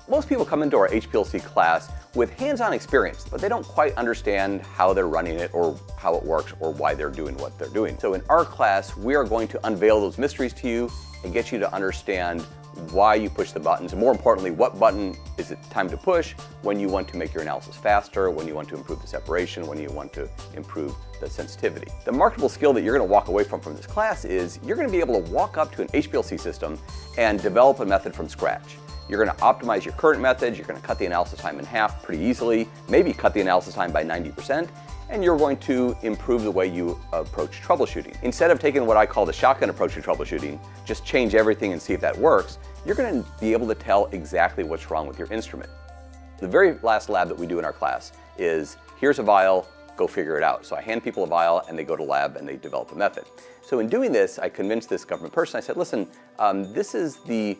Most people come into our HPLC class with hands-on experience, but they don't quite understand how they're running it or how it works or why they're doing what they're doing. So in our class, we are going to unveil those mysteries to you and get you to understand why you push the buttons, and more importantly, what button is it time to push when you want to make your analysis faster, when you want to improve the separation, when you want to improve the sensitivity. The marketable skill that you're going to walk away from this class is you're going to be able to walk up to an HPLC system and develop a method from scratch. You're going to optimize your current method, you're going to cut the analysis time in half pretty easily, maybe cut the analysis time by 90%, and you're going to improve the way you approach troubleshooting. Instead of taking what I call the shotgun approach to troubleshooting, just change everything and see if that works, you're going to be able to tell exactly what's wrong with your instrument. The very last lab that we do in our class is, here's a vial, go figure it out. So I hand people a vial and they go to lab and they develop a method. So in doing this, I convinced this government person, I said, listen, this is the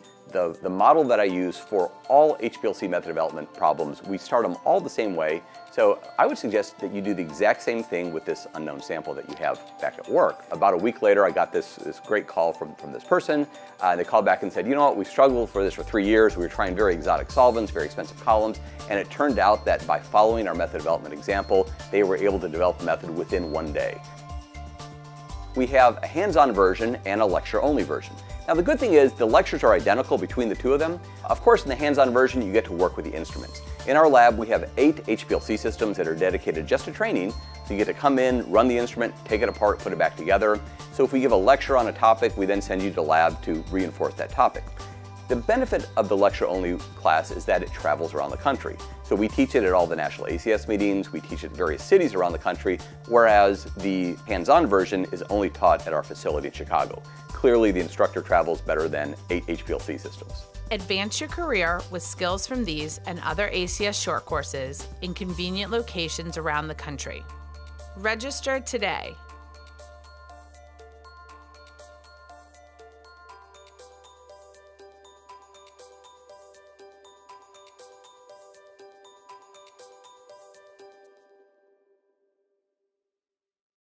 model that I use for all HPLC method development problems. We start them all the same way. So I would suggest that you do the exact same thing with this unknown sample that you have back at work. About a week later, I got this great call from this person. They called back and said, you know what, we struggled for this for 3 years. We were trying very exotic solvents, very expensive columns, and it turned out that by following our method development example, they were able to develop a method within 1 day. We have a hands-on version and a lecture-only version. Now the good thing is the lectures are identical between the two of them. Of course, in the hands-on version, you get to work with the instruments. In our lab, we have 8 HPLC systems that are dedicated just to training. So you get to come in, run the instrument, take it apart, put it back together. So if we give a lecture on a topic, we then send you to lab to reinforce that topic. The benefit of the lecture-only class is that it travels around the country. So we teach it at all the national ACS meetings, we teach it in various cities around the country, whereas the hands-on version is only taught at our facility in Chicago. Clearly, the instructor travels better than 8 HPLC systems. Advance your career with skills from these and other ACS short courses in convenient locations around the country. Register today.